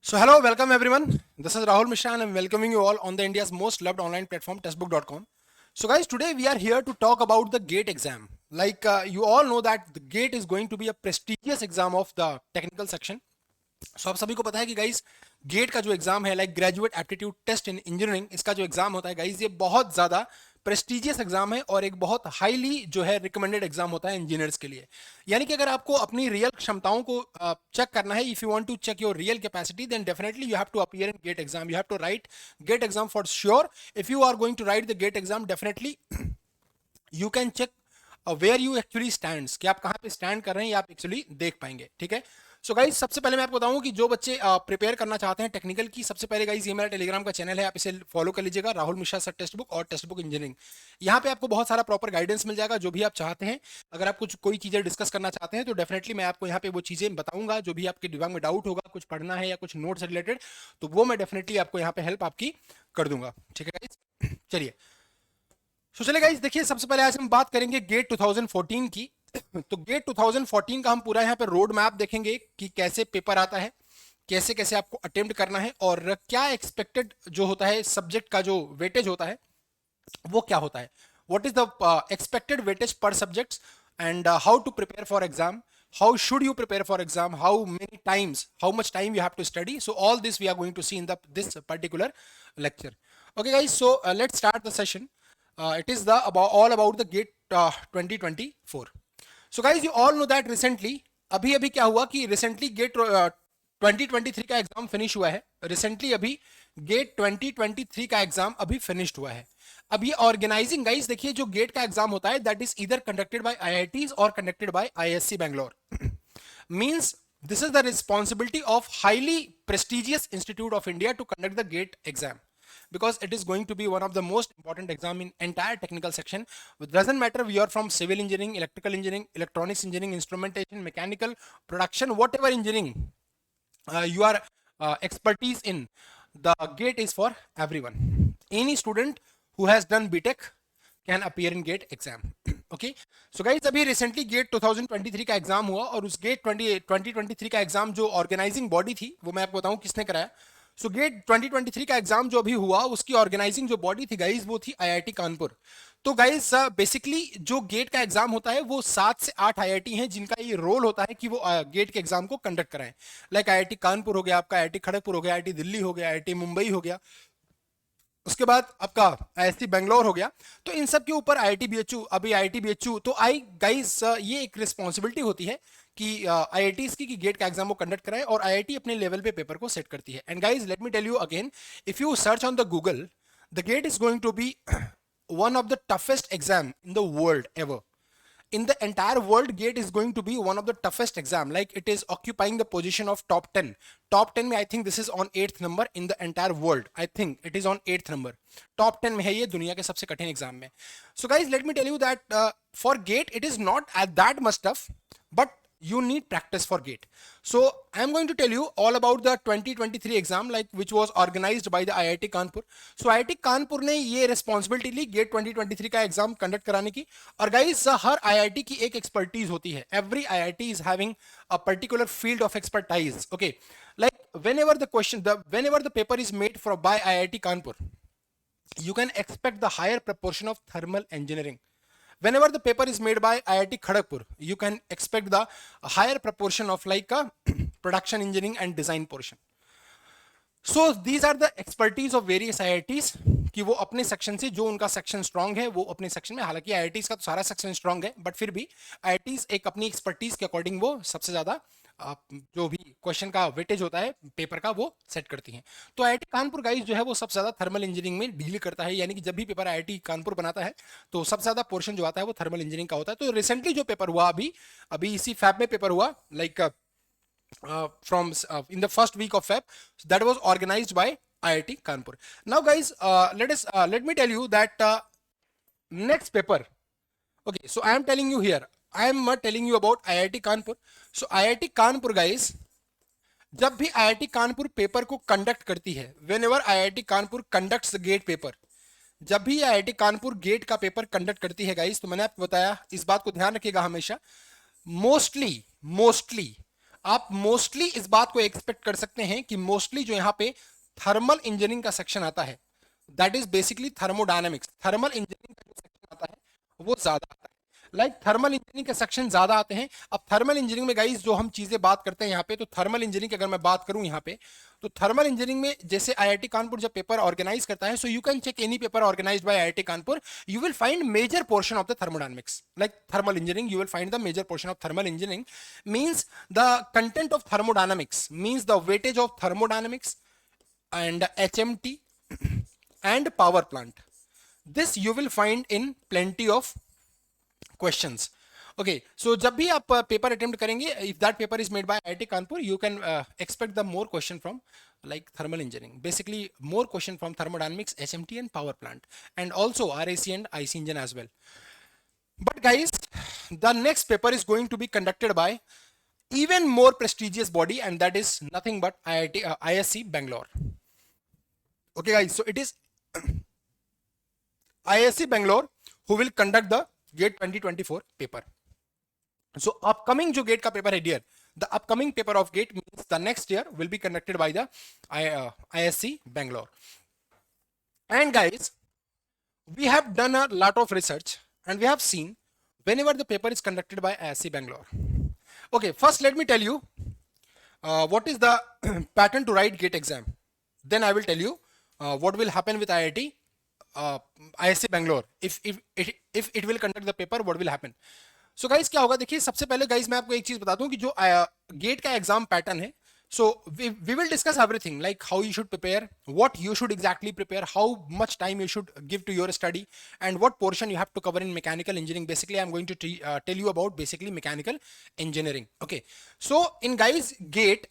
So hello, welcome everyone. This is Rahul Mishra and I'm welcoming you all on the India's most loved online platform, Testbook.com. So guys, today we are here to talk about the GATE exam. You all know that the GATE is going to be a prestigious exam of the technical section. सो आप सभी को पता है कि guys get का जो exam है like graduate aptitude test in engineering, इसका जो एग्जाम होता है गाइस ये बहुत ज्यादा प्रेस्टिजियस एग्जाम है और एक बहुत हाईली जो है रिकमेंडेड एग्जाम होता है इंजीनियर्स के लिए। यानी कि अगर आपको अपनी रियल क्षमताओं को चेक करना है, if you want to check your real capacity, then definitely you have to appear in GATE exam, you have to write GATE exam for sure. If you are going to write the GATE exam, definitely you can check where you actually stand, कि आप कहाँ पे stand कर रहे हैं, ये आप actually देख पाएंगे। ठीक है, सो गाइज सबसे पहले मैं आपको बताऊं कि जो बच्चे प्रिपेयर करना चाहते हैं टेक्निकल की, सबसे पहले गाइज ये मेरा टेलीग्राम का चैनल है, आप इसे फॉलो कर लीजिएगा, Rahul Mishra sir text book और टेक्स्ट बुक इंजीनियरिंग। यहाँ पे आपको बहुत सारा प्रॉपर गाइडेंस मिल जाएगा, जो भी आप चाहते हैं। अगर आप कुछ कोई चीजें डिस्कस करना चाहते हैं तो डेफिनेटली मैं आपको यहाँ पे वो चीजें बताऊंगा, जो भी आपके दिमाग में डाउट होगा, कुछ पढ़ना है या कुछ नोट से रिलेटेड, तो वो मैं डेफिनेटली आपको यहाँ पे हेल्प आपकी कर दूंगा। ठीक है गाइज, चलिए तो चलिए गाइज देखिए, सबसे पहले आज हम बात करेंगे गेट 2014 की। तो गेट 2014 का हम पूरा यहाँ पे रोड मैप देखेंगे कि कैसे पेपर आता है, कैसे कैसे आपको अटेम्प्ट करना है और क्या एक्सपेक्टेड जो होता है सब्जेक्ट का जो वेटेज होता है वो क्या होता है, what is the expected weightage पर subjects and how to prepare for exam, how should you prepare for exam, how many times, how much time you have to study. So all this we are going to see in this particular lecture. Okay guys, so let's start the session. It is all about the GATE 2024. So guys, you all know that recently अभी क्या हुआ कि recently GATE 2023 का exam finish हुआ है। Recently अभी gate 2023 का exam अभी फिनिश्ड हुआ है। अब ये ऑर्गेनाइजिंग गाइस देखिए, जो गेट का एग्जाम होता है that is either conducted by IITs और conducted by ISC Bangalore. Means this is the responsibility of highly prestigious institute of India to conduct the GATE exam, because it is going to be one of the most important exam in entire technical section. It doesn't matter we are from civil engineering, electrical engineering, electronics engineering, instrumentation, mechanical, production, whatever engineering you are expertise in, the gate is for everyone. Any student who has done BTech can appear in gate exam. Okay, so guys अभी recently gate 2023 का exam हुआ और उस gate 2023 का exam जो organising body थी वो मैं आपको बताऊं किसने कराया। सो गेट 2023 का एग्जाम जो अभी हुआ उसकी ऑर्गेनाइजिंग जो बॉडी थी गाइज वो थी आईआईटी कानपुर। तो गाइज बेसिकली जो गेट का एग्जाम होता है वो 7 से 8 आईआईटी हैं जिनका ये रोल होता है कि वो गेट के एग्जाम को कंडक्ट कराएं। लाइक आईआईटी कानपुर हो गया, आपका आईआईटी खड़गपुर हो गया, आईआईटी दिल्ली हो गया, आईआईटी मुंबई हो गया, उसके बाद आपका आईएससी बैंगलोर हो गया। तो इन सब के ऊपर आईआईटी बीएचयू, अभी आईआईटी बीएचयू, तो गाइज ये एक रिस्पॉन्सिबिलिटी होती है कि आईआईटी की गेट का एग्जाम वो कंडक्ट कराए और आईआईटी अपने लेवल पे पेपर को सेट करती है। And guys let me tell you again, if you search on the Google, the GATE is going to be one of the toughest exam in the world ever. In the entire world, GATE is going to be one of the toughest exam. Like it is occupying the position of top 10. Top 10 में I think this is on 8th number in the entire world. I think it is on 8th number. Top 10 में है ये दुनिया के सबसे कठिन exam में। So guys, let me tell you that for GATE it is not that much tough, but you need practice for GATE. So I am going to tell you all about the 2023 exam, like which was organized by the IIT Kanpur. So IIT Kanpur ने ये responsibility ली GATE 2023 का exam conduct कराने की। और guys हर IIT की एक expertise होती है। Every IIT is having a particular field of expertise. Okay, like whenever the paper is made for by IIT Kanpur, you can expect the higher proportion of thermal engineering. Whenever the paper is made by IIT Kharagpur, you can expect the higher proportion of like a production engineering and design portion. So these are the expertise of various IITs कि वो अपने section से, जो उनका section strong है वो अपने section में, हालांकि IITs का तो सारा सेक्शन स्ट्रांग है बट फिर भी IITs एक अपनी एक्सपर्टीज के अकॉर्डिंग वो सबसे ज्यादा जो भी क्वेश्चन का वेटेज होता है पेपर का वो सेट करती हैं। तो आईआईटी कानपुर गाइस जो है वो सबसे ज्यादा थर्मल इंजीनियरिंग में डील करता है, यानी कि जब भी पेपर आईआईटी कानपुर बनाता है तो सबसे ज्यादा पोर्शन जो आता है वो थर्मल इंजीनियरिंग का होता है। तो रिसेंटली जो पेपर हुआ अभी इसी फैब में पेपर हुआ, like from in the first week of Feb, that was organized by IIT Kanpur. Now guys, let me tell you that next paper. Okay, so I am telling you here, I am telling you about IIT Kanpur. So IIT Kanpur guys, जब भी IIT Kanpur paper को conduct करती है, whenever IIT Kanpur conducts the gate paper, जब भी IIT Kanpur gate का paper conduct करती है गाइस, तो मैंने आपको बताया, इस बात को ध्यान रखिएगा हमेशा, मोस्टली आप मोस्टली इस बात को एक्सपेक्ट कर सकते हैं कि मोस्टली जो यहाँ पे थर्मल इंजीनियरिंग का सेक्शन आता है, that is basically thermodynamics, thermal engineering का जो सेक्शन आता है वो ज्यादा आता है। लाइक थर्मल इंजीनियरिंग के सेक्शन ज्यादा आते हैं। अब थर्मल इंजीनियरिंग में गाइस जो हम चीजें बात करते हैं यहाँ पे, तो थर्मल इंजीनियरिंग की अगर मैं बात करूं यहाँ पे, तो थर्मल इंजीनियरिंग में जैसे आईआईटी कानपुर जब पेपर ऑर्गेनाइज करता है, so you can check any paper organised by IIT Kanpur, you will find major portion of the thermodynamics, like thermal engineering, you will find the major portion of thermal engineering means the content of thermodynamics, means the weightage of thermodynamics and HMT and power plant. This you will find in plenty of questions. Okay, so जब भी आप paper attempt करेंगे, if that paper is made by IIT Kanpur, you can expect the more question from like thermal engineering, basically more question from thermodynamics, HMT and power plant, and also RAC and IC engine as well. But guys, the next paper is going to be conducted by even more prestigious body, and that is nothing but ISC Bangalore. Okay guys, so it is ISC Bangalore who will conduct the GATE 2024 paper. So upcoming जो GATE का paper है dear, the upcoming paper of GATE means the next year will be conducted by the ISC Bangalore. And guys, we have done a lot of research and we have seen whenever the paper is conducted by ISC Bangalore. Okay, first let me tell you what is the pattern to write GATE exam. Then I will tell you what will happen with IIT ISC Bangalore if it will conduct the paper, what will happen. So guys क्या होगा, देखिए सबसे पहले guys मैं आपको एक चीज बता दूं कि जो गेट का एग्जाम पैटर्न है, so we will discuss everything like how you should prepare, what you should exactly prepare, how much time you should give to your study, and what portion you have to cover in mechanical engineering. Basically I'm going to tell you about basically mechanical engineering. Okay, so in guys gate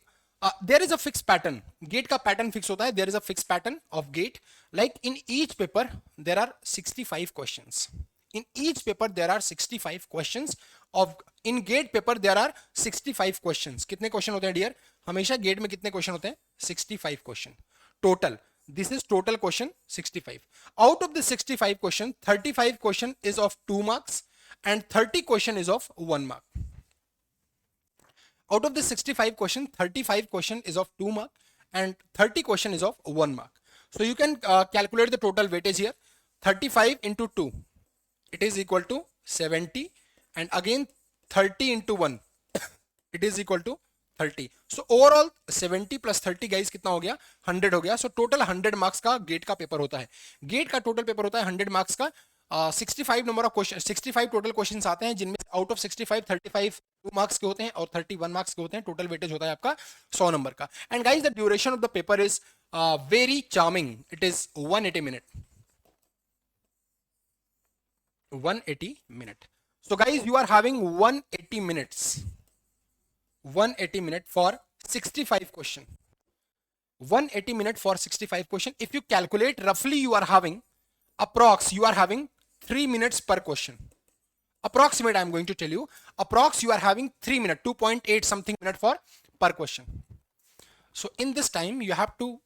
there is a fixed pattern. Gate का pattern fix होता है. There is a fixed pattern of gate. Like in each paper there are 65 questions. In each paper there are 65 questions of, in gate paper there are 65 questions. कितने question होते हैं dear? हमेशा gate में कितने question होते हैं? 65 question total. This is total question 65. Out of the 65 question, 35 question is of 2 marks and 30 question is of 1 mark. Out of the 65 question, 35 question is of 2 mark and 30 question is of 1 mark. So you can calculate the total weightage here. 35 into 2, it is equal to 70, and again 30 into 1, it is equal to 30. So overall 70 plus 30 guys कितना हो गया? 100 हो गया. So total 100 marks का gate का paper होता है. Gate का टोटल पेपर होता है 100 marks का. 65 number of question, 65 total questions आते हैं, जिनमें आउट ऑफ 65 35 2 मार्क्स के होते हैं और 31 मार्क्स के होते हैं. टोटल वेटेज होता है आपका 100 नंबर का. And guys the duration of the paper is very charming. It is 180 minute. 180 minute. So guys, you are having 180 minutes. 180 minute for 65 question. 180 minute for 65 question. If you calculate roughly, you are having approx, you are having 3 minutes per question. Approximate, I am going to tell you. Approx, you are having 3 minutes, 2.8 something minute for per question. So in this time, you have to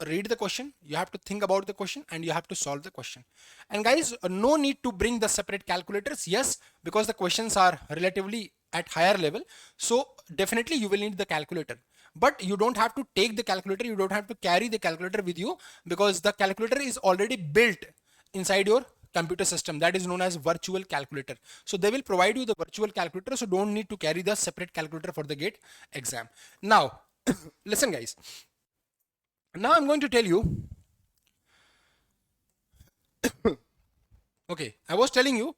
read the question, you have to think about the question, and you have to solve the question. And guys, no need to bring the separate calculators. Yes, because the questions are relatively at higher level, so definitely you will need the calculator. But you don't have to take the calculator, you don't have to carry the calculator with you, because the calculator is already built inside your computer system, that is known as virtual calculator. So they will provide you the virtual calculator, so don't need to carry the separate calculator for the GATE exam. Now listen guys, now I'm going to tell you okay, I was telling you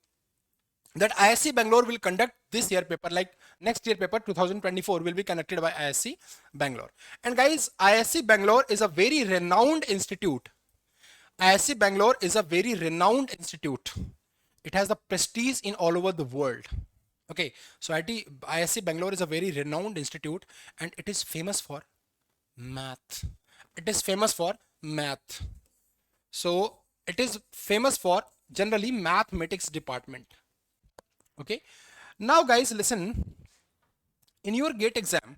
that ISC Bangalore will conduct this year paper, like next year paper 2024 will be conducted by ISC Bangalore. And guys, ISC Bangalore is a very renowned institute. ISC Bangalore is a very renowned institute. It has the prestige in all over the world. Okay, so ISC Bangalore is a very renowned institute, and it is famous for math. It is famous for math. So it is famous for generally mathematics department. Okay, now guys listen, in your GATE exam,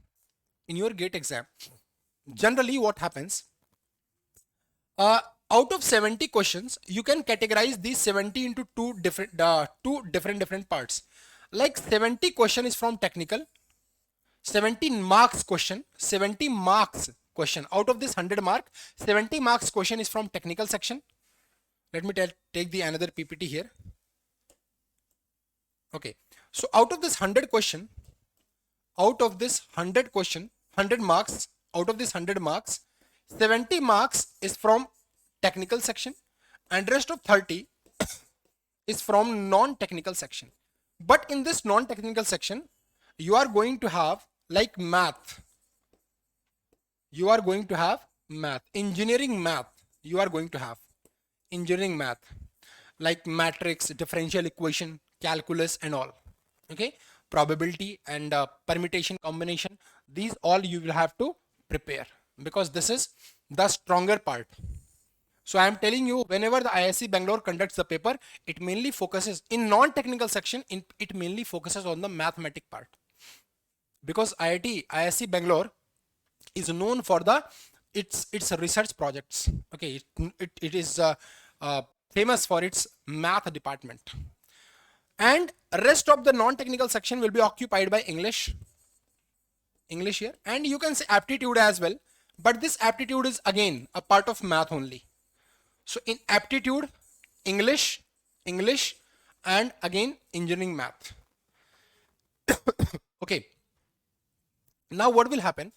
generally what happens, out of 70 questions, you can categorize these 70 into two different parts. Like 70 question is from technical, 70 marks question, 70 marks question. Out of this 100 mark, 70 marks question is from technical section. Let me take the another PPT here. Okay, so out of this 100 question, 100 marks, out of this 100 marks, 70 marks is from technical section and rest of 30 is from non-technical section. But in this non-technical section, you are going to have like math. You are going to have math, engineering math. You are going to have engineering math like matrix, differential equation, calculus and all. Okay, probability and permutation combination. These all you will have to prepare because this is the stronger part. So I am telling you, whenever the ISC Bangalore conducts the paper, it mainly focuses in non-technical section. It mainly focuses on the mathematic part because ISC Bangalore is known for its research projects. Okay, it is famous for its math department, and rest of the non-technical section will be occupied by English here, and you can say aptitude as well, but this aptitude is again a part of math only. So in aptitude, English and again engineering math. Okay, now what will happen,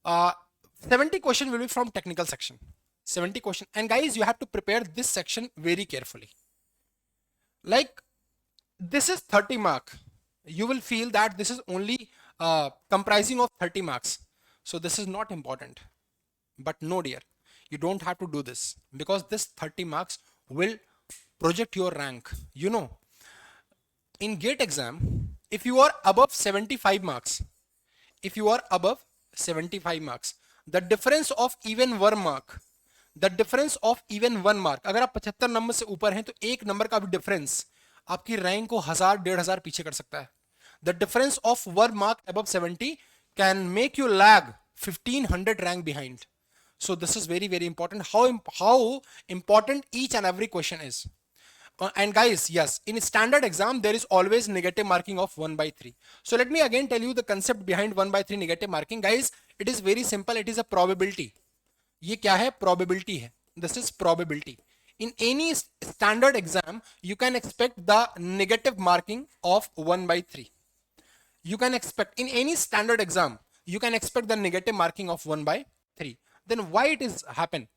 70 question will be from technical section, 70 question, and guys, you have to prepare this section very carefully. Like this is 30 mark. You will feel that this is only comprising of 30 marks. So this is not important. But no dear, you don't have to do this because this 30 marks will project your rank. You know, in GATE exam, if you are above 75 marks, the difference of even 1 mark, अगर आप 75 number से ऊपर हैं तो एक number का भी difference आपकी रैंक को 1000-1500 पीछे कर सकता है. The difference of 1 mark above 70 can make you lag 1500 rank behind. So this is very, very important. How important each and every question is. And guys, yes, in standard exam there is always negative marking of 1/3. So let me again tell you the concept behind 1/3 negative marking. Guys, it is very simple. It is a probability. ये क्या है? Probability है. This is probability. In any standard exam, you can expect the negative marking of 1/3. You can expect in any standard exam, you can expect the negative marking of 1/3. Then why it is happen?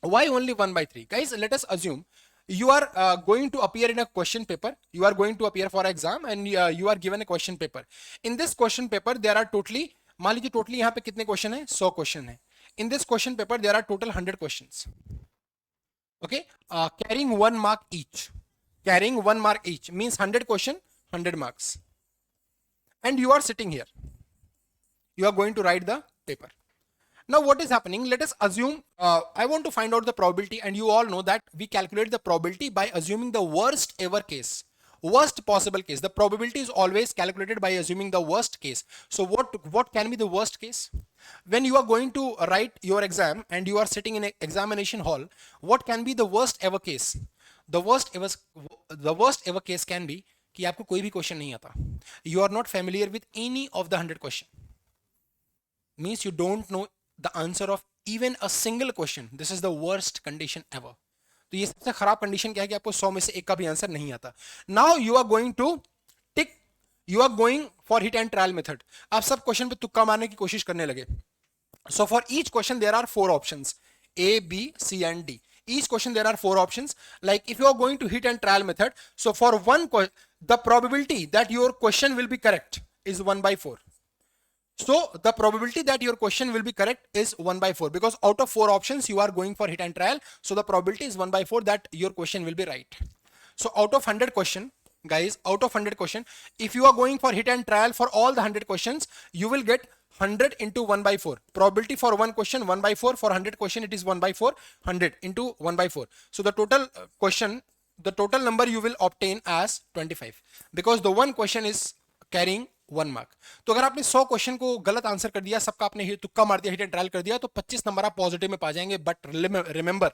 Why only 1/3? Guys, let us assume you are going to appear in a question paper. You are going to appear for exam and you are given a question paper. In this question paper, there are totally, मान लीजिए totally यहाँ पे कितने question है? 100 question है. In this question paper, there are total 100 questions. Okay, carrying 1 mark each. Carrying 1 mark each means 100 question, 100 marks. And you are sitting here. You are going to write the paper. Now what is happening? Let us assume, I want to find out the probability, and you all know that we calculate the probability by assuming the worst ever case. Worst possible case. The probability is always calculated by assuming the worst case. So what can be the worst case? When you are going to write your exam and you are sitting in an examination hall, what can be the worst ever case? The worst ever case can be कि आपको कोई भी question नहीं आता. You are not familiar with any of the 100 question. Means you don't know the answer of even a single question. This is the worst condition ever. तो ये सबसे खराब कंडीशन क्या है कि आपको 100 में से एक का भी आंसर नहीं आता. Now you are going to tick. You are going for hit and trial method. आप सब क्वेश्चन पे तुक्का मारने की कोशिश करने लगे. So for each question there are 4 options: A, B, C and D. Each question there are 4 options. Like if you are going to hit and trial method, so for one the probability that your question will be correct is 1/4. So the probability that your question will be correct is 1/4 because out of 4 options you are going for hit and trial. So the probability is 1/4 that your question will be right. So out of 100 question, guys, out of 100 question, if you are going for hit and trial for all the 100 questions, you will get 100 into 1/4. Probability for one question 1/4. For 100 question it is 1/4. 100 into 1/4. So the total question, the total number you will obtain as 25 because the one question is carrying 1 mark. तो अगर आपने 100 question को गलत answer कर दिया, सबका आपने तुक्का मार दिया, हिट एंड ट्रायल कर दिया, तो 25 नंबर आप पॉजिटिव में पा जाएंगे. बट रिमेंबर,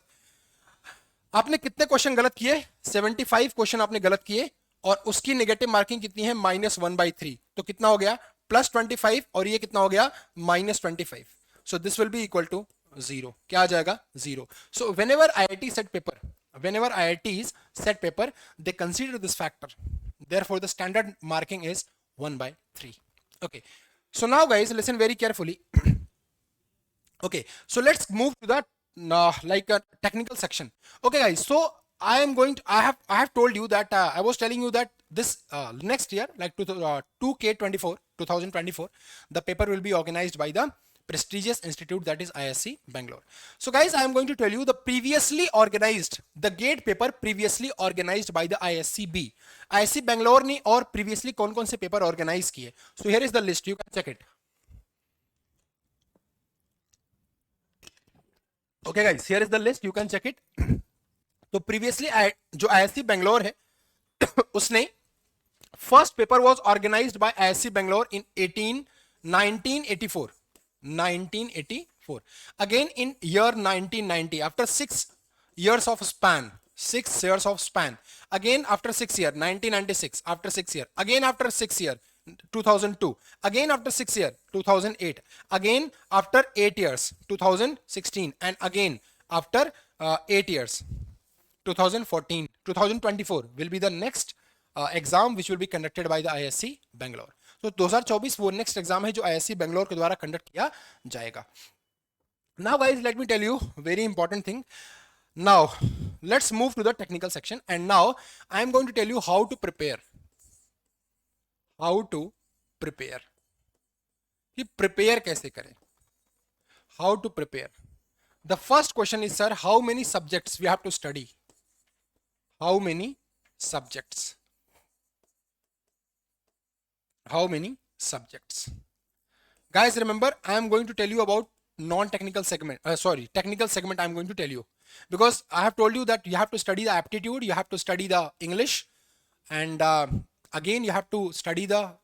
आपने कितने क्वेश्चन गलत किए? 75 क्वेश्चन आपने गलत किए और उसकी नेगेटिव मार्किंग कितनी है? -1/3. तो कितना हो गया? +25 और ये कितना हो गया -25. So this will be equal to 0. क्या आ जाएगा 0. So whenever IIT set paper, whenever IITs set paper, they consider this factor. Therefore the standard marking is 1/3. Okay, so now guys listen very carefully. Okay, so let's move to the like a technical section. Okay guys, so I have told you that I was telling you that this next year, like 2K24 2024, the paper will be organized by the prestigious institute, that is ISC Bangalore. So guys, I am going to tell you the gate paper previously organized by the ISCB. ISC Bangalore ने और previously कौन कौन से paper organize किए. So here is the list, you can check it. Okay guys, here is the list, you can check it. तो previously जो ISC Bangalore है उसने first paper was organized by ISC Bangalore in 1984. Again in year 1990, after 6 years of span, again after 6 years 1996, after 6 years, again after 6 years 2002, again after 6 years 2008, again after 8 years 2016, and again after 8 years 2014. 2024 will be the next exam which will be conducted by the ISC Bangalore. तो 2024 वो next exam है जो ISC Bangalore के द्वारा conduct किया जाएगा. Now guys, let me tell you very important thing. Now let's move to the technical section, and now I am going to tell you how to prepare. कि prepare कैसे करें. How to prepare. The first question is, sir, how many subjects we have to study? How many subjects? How many subjects? Guys, remember, I am going to tell you about non-technical segment. Technical segment I am going to tell you. Because I have told you that you have to study the aptitude, you have to study the English, and again you have to study the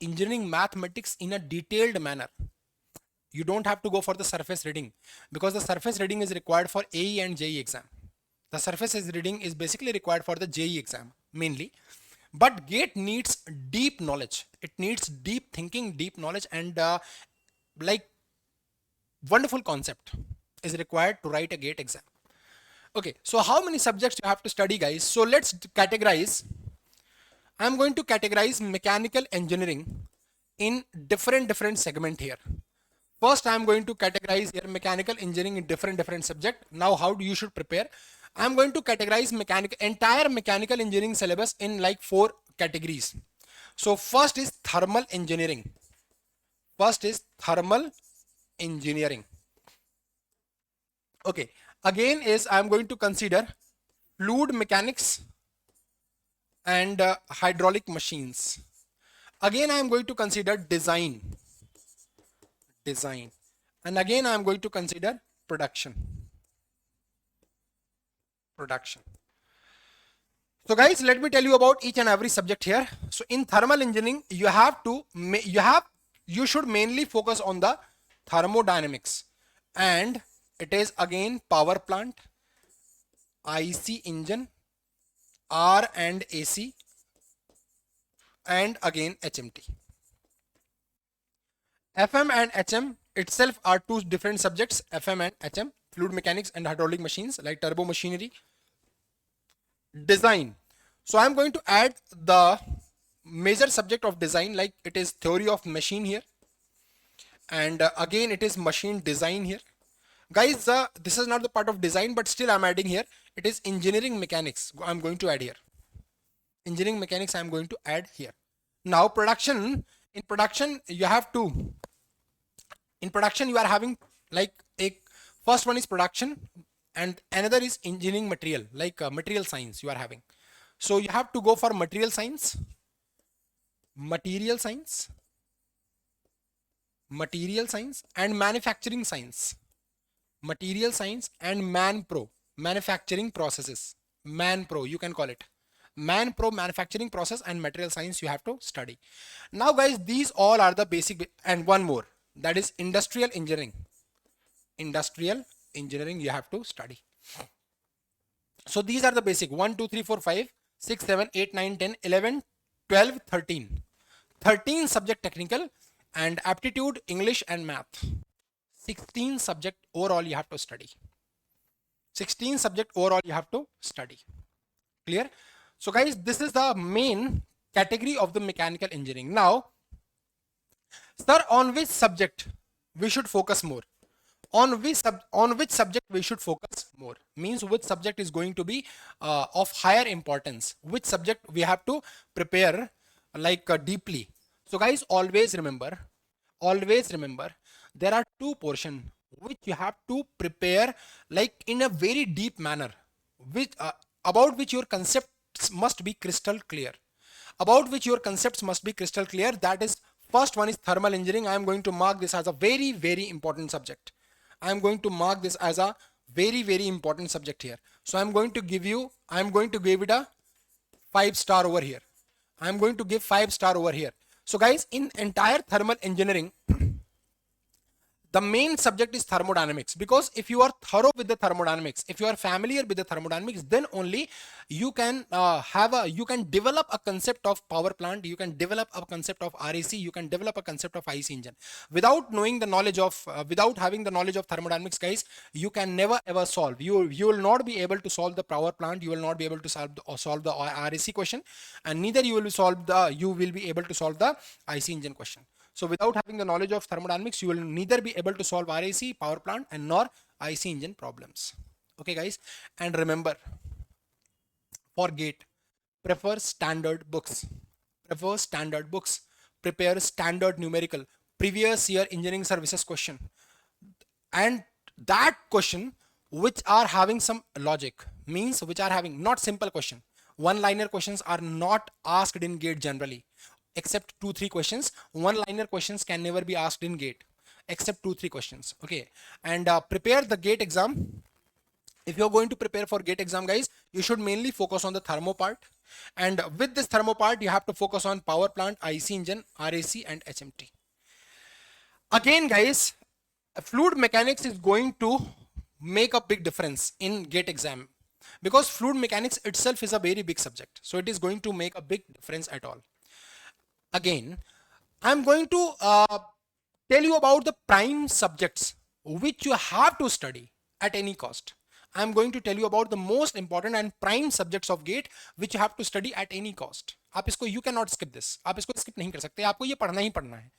engineering mathematics in a detailed manner. You don't have to go for the surface reading, because the surface reading is required for AE and JE exam. The surface reading is basically required for the JE exam mainly. But GATE needs deep knowledge. It needs deep thinking, deep knowledge, and like wonderful concept is required to write a GATE exam. Okay, so how many subjects you have to study, guys? So let's categorize. I'm going to categorize mechanical engineering in different segment here. First, I'm going to categorize here mechanical engineering in different subject. Now, how do you should prepare? I'm going to categorize entire mechanical engineering syllabus in like 4 categories. So first is thermal engineering. Okay. Again is I'm going to consider fluid mechanics and hydraulic machines. Again, I am going to consider design. And again, I am going to consider production. So guys, let me tell you about each and every subject here. So in thermal engineering, you should mainly focus on the thermodynamics, and it is again power plant, IC engine, R and AC, and again HMT. FM and HM itself are 2 different subjects. FM and HM, fluid mechanics and hydraulic machines like turbo machinery. Design. So I'm going to add the major subject of design, like it is theory of machine here, and again it is machine design here. Guys, this is not the part of design, but still I'm adding here. It is engineering mechanics. I'm going to add here. Engineering mechanics I'm going to add here. Now production. In production, you are having like first one is production, and another is engineering material, like material science you are having. So you have to go for material science, and manufacturing science, material science and ManPro, manufacturing processes, ManPro you can call it. ManPro, manufacturing process and material science you have to study. Now guys, these all are the basic, and one more, that is industrial engineering. You have to study. So these are the basic 1 2 3 4 5 6 7 8 9 10 11 12 13 subject technical, and aptitude, English and math. 16 subject overall you have to study. 16 subject overall you have to study. Clear? So guys, this is the main category of the mechanical engineering. Now, sir, on which subject we should focus more? On which subject we should focus more? Means which subject is going to be of higher importance? Which subject we have to prepare like deeply? So guys, always remember, there are two portions which you have to prepare like in a very deep manner, which about which your concepts must be crystal clear. About which your concepts must be crystal clear. That is, first one is thermal engineering. I am going to mark this as a very, very important subject. I am going to mark this as a very, very important subject here. So I am going to give it a 5-star over here. I am going to give 5-star over here. So guys, in entire thermal engineering, the main subject is thermodynamics, because if you are thorough with the thermodynamics, if you are familiar with the thermodynamics, then only you can develop a concept of power plant, you can develop a concept of RAC, you can develop a concept of IC engine. Without having the knowledge of thermodynamics, guys, you can never ever solve. You will not be able to solve the power plant, you will not be able to solve the RAC question, and neither you will be able to solve the IC engine question. So without having the knowledge of thermodynamics, you will neither be able to solve RAC, power plant, and nor IC engine problems. Okay, guys. And remember, for GATE, prefer standard books. Prepare standard numerical, previous year engineering services question. And that question which are having some logic, means which are having not simple question. One-liner questions are not asked in GATE generally. Except 2-3 questions. One-liner questions can never be asked in GATE, except 2-3 questions. Okay, and prepare the GATE exam. If you're going to prepare for GATE exam, guys, you should mainly focus on the thermo part. And with this thermo part, you have to focus on power plant, IC engine, RAC, and HMT. Again, guys, fluid mechanics is going to make a big difference in GATE exam, because fluid mechanics itself is a very big subject. So it is going to make a big difference at all. Again, I'm going to tell you about the prime subjects which you have to study at any cost. I'm going to tell you about the most important and prime subjects of GATE which you have to study at any cost. You cannot skip this. आप इसको skip नहीं कर सकते. आपको ये पढ़ना ही पढ़ना है.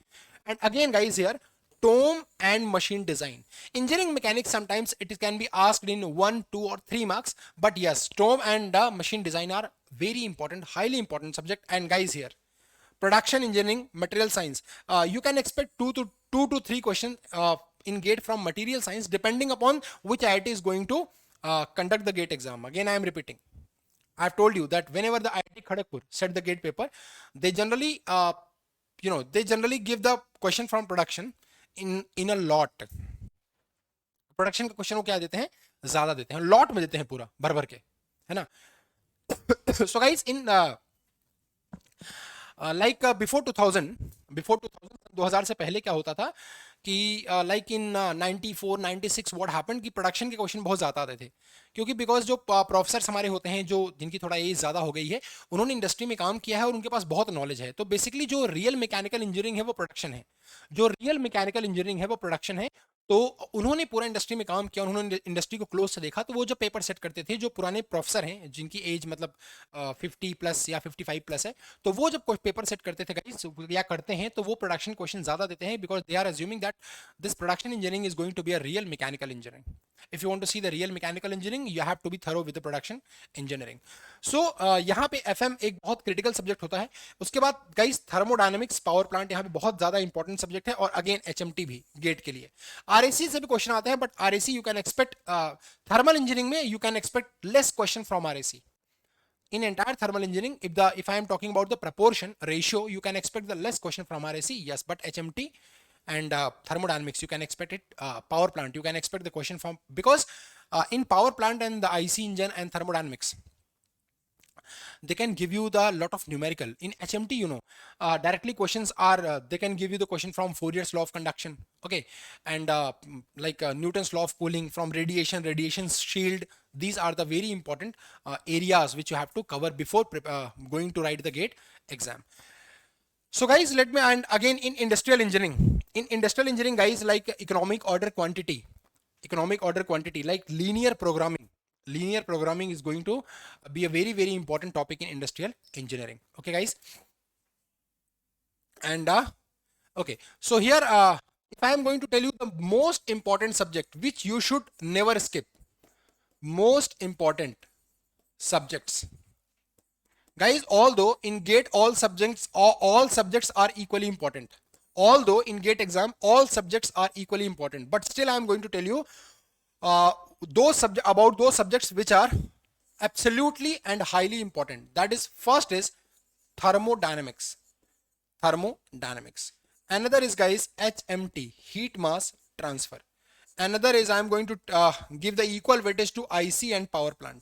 And again, guys, here, tome and machine design. Engineering mechanics, sometimes it can be asked in 1, 2, or 3 marks. But yes, tome and machine design are very important, highly important subject. And guys, here, production engineering, material science. You can expect 2 to 3 questions in GATE from material science, depending upon which IIT is going to conduct the GATE exam. Again, I am repeating. I've told you that whenever the IIT Kharagpur set the GATE paper, they generally, give the question from production in a lot. Production का question वो क्या देते हैं, ज्यादा देते हैं, lot में देते हैं पूरा भर भर के, है ना. So guys, in before 2000 2000 से पहले क्या होता था कि like in 94 96 what happened कि प्रोडक्शन के क्वेश्चन बहुत ज़्यादा आते थे, क्योंकि बिकॉज जो प्रोफेसर्स हमारे होते हैं, जो जिनकी थोड़ा एज ज़्यादा हो गई है, उन्होंने इंडस्ट्री में काम किया है और उनके पास बहुत नॉलेज है. तो बेसिकली जो रियल मैकेनिकल इंजीनियरिंग है वो प्रोडक्शन है. तो उन्होंने पूरा इंडस्ट्री में काम किया, उन्होंने इंडस्ट्री को क्लोज से देखा. तो वो जो पेपर सेट करते थे, जो पुराने प्रोफेसर हैं जिनकी एज मतलब 50 प्लस या 55 प्लस है, तो वो जब पेपर सेट करते थे गाइस या करते हैं, तो वो प्रोडक्शन क्वेश्चन ज्यादा देते हैं, because they are assuming that this production engineering is going to be a real mechanical engineering. If you want to see the real mechanical engineering, you have to be thorough with the production engineering. So यहाँ पे FM एक बहुत critical subject होता है. उसके बाद guys thermodynamics, power plant यहाँ पे बहुत ज्यादा इंपॉर्टेंट सब्जेक्ट है. और अगेन एचएमटी भी गेट के लिए. आरएसी से भी क्वेश्चन आते हैं, but RAC you can expect, thermal engineering में you can expect less question from RAC. In entire thermal engineering, if I am talking about the proportion ratio, you can expect the less question from RAC, yes, but HMT and thermodynamics you can expect it. Power plant you can expect the question from, because in power plant and the IC engine and thermodynamics, they can give you the lot of numerical. In HMT, directly questions are, they can give you the question from Fourier's law of conduction, okay, and Newton's law of cooling, from radiation shield. These are the very important areas which you have to cover before going to write the GATE exam. So guys, let me, and again in industrial engineering guys, like economic order quantity, like linear programming is going to be a very very important topic in industrial engineering. Okay guys, and okay, so here if I am going to tell you the most important subject which you should never skip, most important subjects, guys, although in gate all subjects are equally important, although in gate exam all subjects are equally important, but still I am going to tell you uh, those subjects which are absolutely and highly important. That is, first is thermodynamics. Thermodynamics. Another is guys HMT, heat mass transfer. Another is I am going to give the equal weightage to IC and power plant.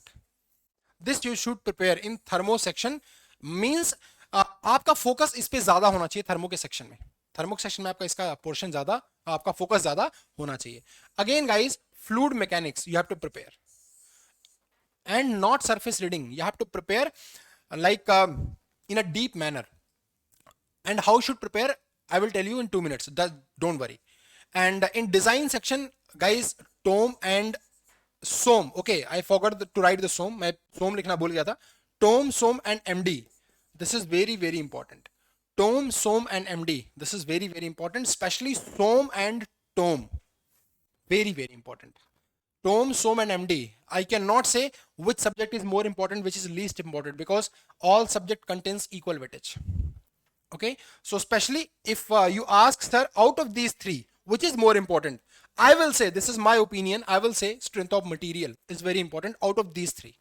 This you should prepare in thermo section. Means आपका focus इस पे ज्यादा होना चाहिए thermo के section में. Thermo section में आपका इसका पोर्शन ज्यादा, आपका फोकस ज्यादा होना चाहिए. Again guys, fluid mechanics you have to prepare, and not surface reading. You have to prepare like in a deep manner. And how should prepare, I will tell you in 2 minutes. Don't worry. And in design section guys, tome and SOM. Okay, I forgot to write the SOM. मैं SOM लिखना भूल गया था. Tome, SOM and MD. This is very very important. Tome, SOM and MD. This is very very important. Especially SOM and tome. Very very important. Tome, SOM and MD. I cannot say which subject is more important, which is least important, because all subject contains equal weightage. Okay, so especially if you ask, sir, out of these three, which is more important, I will say, this is my opinion, I will say strength of material is very important. Out of these three,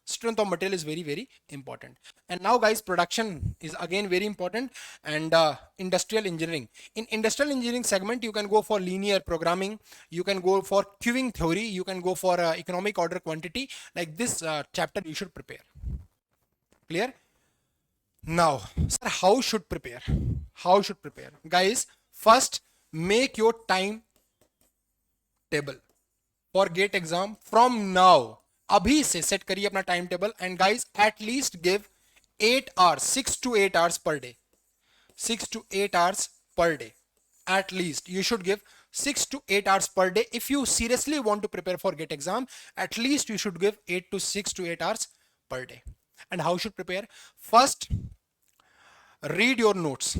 strength of material is very very important. And now guys, production is again very important. And industrial engineering, in industrial engineering segment you can go for linear programming, you can go for queuing theory, you can go for economic order quantity. Like this chapter you should prepare. Clear? Now, sir, how should prepare? How should prepare? Guys, first make your time table for gate exam from now. अभी से set करिए अपना time table, and guys, at least give 8 hours, 6 to 8 hours per day. 6 to 8 hours per day. At least you should give 6 to 8 hours per day. If you seriously want to prepare for gate exam, at least you should give 8 to 6 to 8 hours per day. And how should prepare? First, read your notes.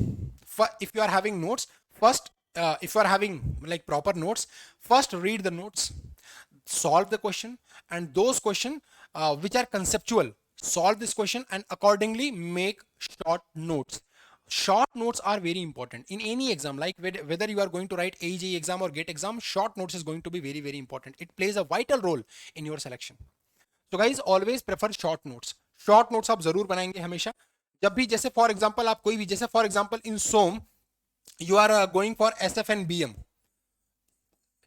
If you are having notes, first if you are having like proper notes, first read the notes, solve the question, and those questions which are conceptual, solve this question and accordingly make short notes. Short notes are very important in any exam, like whether you are going to write AJE exam or GATE exam, short notes is going to be very very important. It plays a vital role in your selection. So guys, always prefer short notes. Short notes आप जरूर बनाएंगे हमेशा. जब भी जैसे for example आप कोई भी, जैसे for example in some you are going for SF and BM,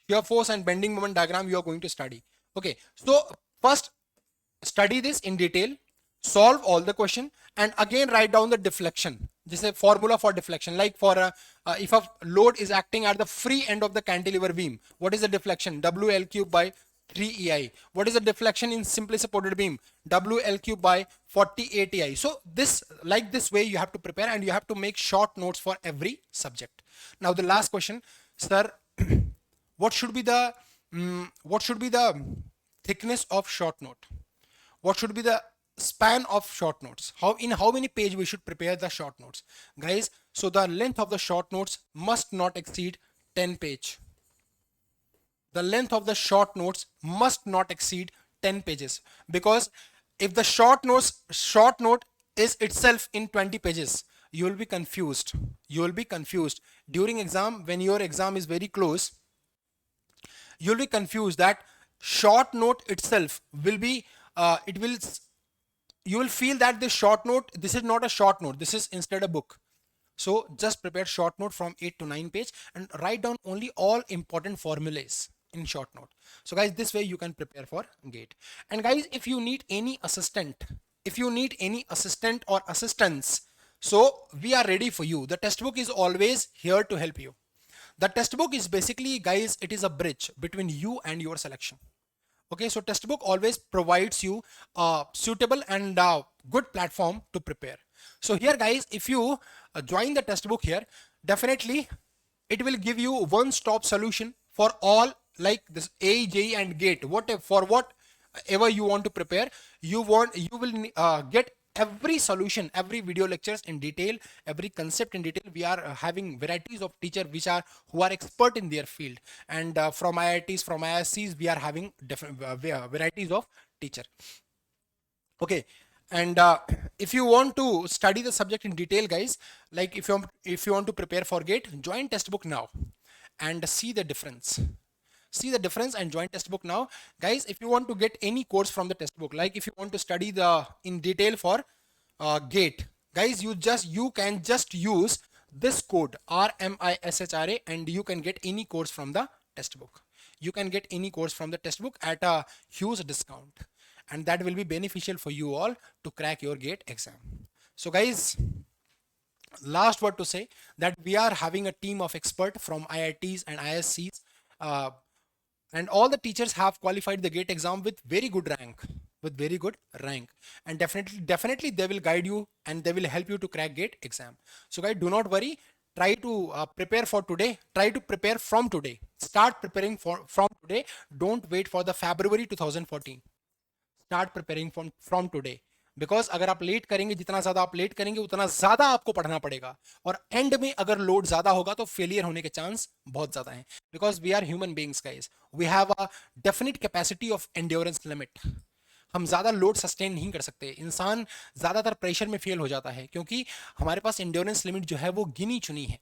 shear force and bending moment diagram you are going to study. Okay, so first study this in detail, solve all the question, and again write down the deflection. This is a formula for deflection. Like for if a load is acting at the free end of the cantilever beam, what is the deflection? WL cube by 3EI. What is the deflection in simply supported beam? WL cube by 40 ATI. So this, like this way you have to prepare, and you have to make short notes for every subject. Now the last question, sir, what should be the thickness of short note? What should be the span of short notes? In how many page we should prepare the short notes? Guys, so the length of the short notes must not exceed 10 page. The length of the short notes must not exceed 10 pages, because if the short note is itself in 20 pages, you will be confused. You will be confused during exam. When your exam is very close, you will be confused that short note itself will be you will feel that this short note, this is not a short note, this is instead a book. So just prepare short note from 8 to 9 page and write down only all important formulas in short note. So guys, this way you can prepare for GATE. And guys, if you need any assistant or assistance, so we are ready for you. The textbook is always here to help you. The textbook is basically, guys, it is a bridge between you and your selection. Okay, so textbook always provides you a suitable and good platform to prepare. So here guys, if you join the test book here. Definitely it will give you one stop solution for all, like this A, J and GATE. Whatever you want to prepare, you will get every solution, every video lectures in detail, every concept in detail. We are having varieties of teacher who are expert in their field, and from IITs, from ISCs, we are having different varieties of teacher. Okay. And if you want to study the subject in detail, guys, like if you want to prepare for GATE, join Testbook now and see the difference. See the difference and join Testbook now, guys. If you want to get any course from the Testbook, like if you want to study the in detail for GATE, guys, you can just use this code RMISHRA and you can get any course from the Testbook. You can get any course from the Testbook at a huge discount, and that will be beneficial for you all to crack your GATE exam. So guys, last word to say that we are having a team of expert from IITs and ISCs, and all the teachers have qualified the GATE exam with very good rank, and definitely they will guide you and they will help you to crack GATE exam. So guys, do not worry. Try to prepare for today. Try to prepare from today. Start preparing from today. Don't wait for the February 2014. Start preparing from today, because अगर आप late करेंगे, जितना ज्यादा आप late करेंगे उतना ज्यादा आपको पढ़ना पड़ेगा, और एंड में अगर लोड ज्यादा होगा तो फेलियर होने के चांस बहुत ज्यादा हैं, because we are human beings guys, we have a definite capacity of endurance limit. हम ज्यादा लोड सस्टेन नहीं कर सकते. इंसान ज्यादातर प्रेशर में फेल हो जाता है क्योंकि हमारे पास एंड्योरेंस लिमिट जो है वो गिनी चुनी है,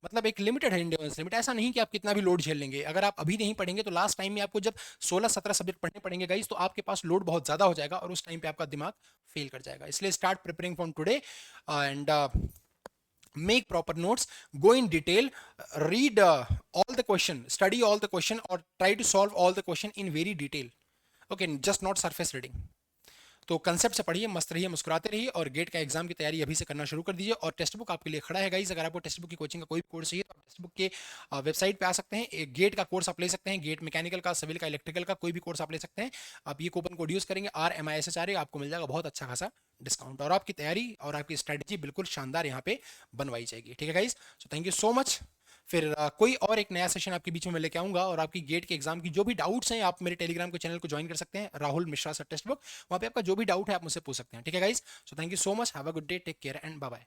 मतलब एक लिमिटेड है एंड्योरेंस लिमिट. ऐसा नहीं कि आप कितना भी लोड झेल लेंगे. अगर आप अभी नहीं पढ़ेंगे तो लास्ट टाइम में आपको जब 16-17 सब्जेक्ट पढ़ने पड़ेंगे गाइस, तो आपके पास लोड बहुत ज्यादा हो जाएगा और उस टाइम पे आपका दिमाग फेल कर जाएगा. इसलिए start preparing from today and make proper notes, go in detail, read all the question, study all the question, or try to solve all the question in very detail. Okay, just not surface reading. तो concept से पढ़िए, मस्त रहिए, मुस्कुराते रहिए, और gate का exam की तैयारी अभी से करना शुरू कर दीजिए. और टेक्स्ट बुक आपके लिए खड़ा है गाइस. अगर आपको टेक्स्ट बुक की कोचिंग का कोई भी कोर्स चाहिए तो आप टेक्स्ट बुक के वेबसाइट पे आ सकते हैं. एक गेट का कोर्स आप ले सकते हैं, गेट मैकेनिकल का, सिविल का, इलेक्ट्रिकल का, कोई भी कोर्स आप ले सकते हैं. आप ये कूपन कोड यूज करेंगे RMISHRA, आपको मिल जाएगा बहुत अच्छा खासा डिस्काउंट, और आपकी तैयारी और आपकी स्ट्रेटजी बिल्कुल शानदार यहाँ पे बनवाई जाएगी. ठीक है guys, so thank you so much. फिर कोई और एक नया सेशन आपके बीच में मैं लेके आऊंगा, और आपकी गेट के एग्जाम की जो भी डाउट्स हैं आप मेरे टेलीग्राम के चैनल को ज्वाइन कर सकते हैं, Rahul Mishra sir text book. वहां पे आपका जो भी डाउट है आप मुझसे पूछ सकते हैं. ठीक है guys, so thank you so much, have a good day, take care and bye bye.